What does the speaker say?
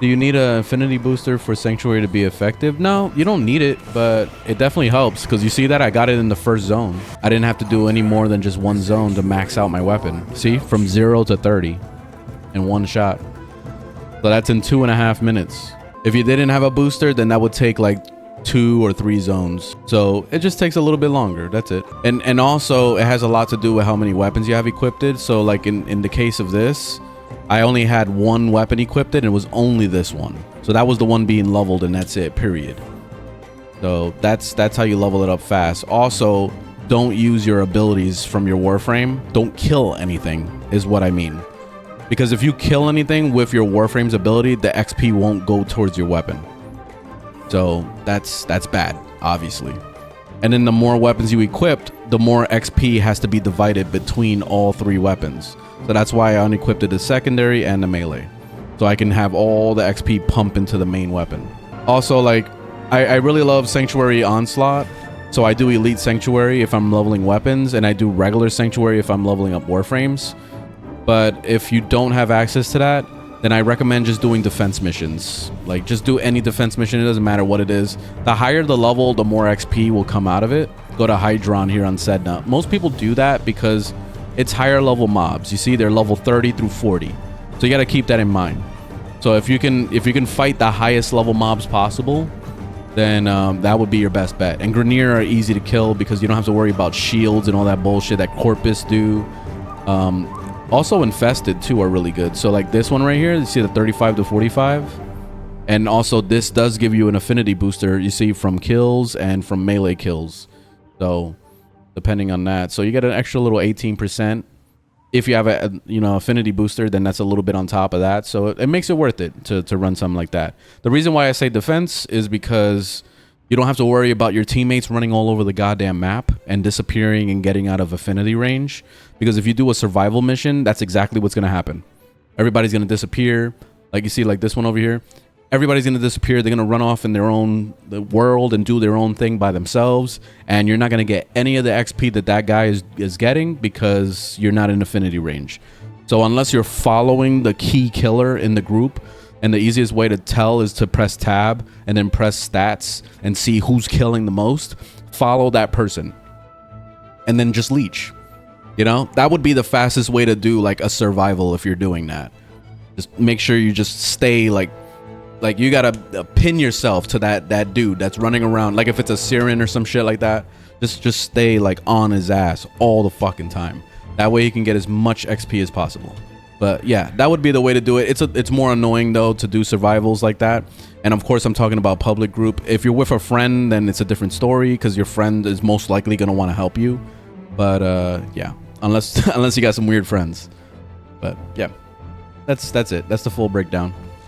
Do you need an infinity booster for Sanctuary to be effective? No, you don't need it, but it definitely helps because you see that I got it in the first zone. I didn't have to do any more than just one zone to max out my weapon. See, from 0 to 30 in one shot. So that's in 2.5 minutes. If you didn't have a booster, then that would take like 2 or 3 zones. So it just takes a little bit longer. That's it. And also it has a lot to do with how many weapons you have equipped. So like in the case of this, I only had one weapon equipped and it was only this one. So that was the one being leveled and that's it, period. So that's how you level it up fast. Also, don't use your abilities from your Warframe. Don't kill anything is what I mean. Because if you kill anything with your Warframe's ability, the XP won't go towards your weapon. So that's bad, obviously. And then the more weapons you equipped, the more XP has to be divided between all 3 weapons. So that's why I unequipped the secondary and the melee. So I can have all the XP pump into the main weapon. Also, like, I really love Sanctuary Onslaught. So I do Elite Sanctuary if I'm leveling weapons, and I do regular Sanctuary if I'm leveling up Warframes. But if you don't have access to that, then I recommend just doing defense missions. Like, just do any defense mission. It doesn't matter what it is. The higher the level, the more XP will come out of it. Go to Hydron here on Sedna. Most people do that because it's higher level mobs. You see, they're level 30 through 40. So you got to keep that in mind. So if you can fight the highest level mobs possible, then that would be your best bet. And Grineer are easy to kill because you don't have to worry about shields and all that bullshit that Corpus do. Also Infested too are really good. So like this one right here, you see the 35 to 45. And also this does give you an affinity booster, you see, from kills and from melee kills. So depending on that, so you get an extra little 18%. If you have a affinity booster, then that's a little bit on top of that. So it makes it worth it to run something like that. The reason why I say defense is because you don't have to worry about your teammates running all over the goddamn map and disappearing and getting out of affinity range. Because if you do a survival mission, that's exactly what's going to happen. Everybody's going to disappear. Like you see, like this one over here. Everybody's going to disappear. They're going to run off in their own world and do their own thing by themselves. And you're not going to get any of the XP that guy is getting because you're not in affinity range. So unless you're following the key killer in the group, and the easiest way to tell is to press tab and then press stats and see who's killing the most, follow that person. And then just leech. You know, that would be the fastest way to do like a survival if you're doing that. Just make sure you just stay like you gotta pin yourself to that dude that's running around. Like if it's a Siren or some shit like that, just stay like on his ass all the fucking time. That way you can get as much XP as possible. But yeah, that would be the way to do it. It's more annoying though to do survivals like that. And of course I'm talking about public group. If you're with a friend, then it's a different story because your friend is most likely gonna want to help you. But yeah, unless you got some weird friends. But yeah, that's it. That's the full breakdown.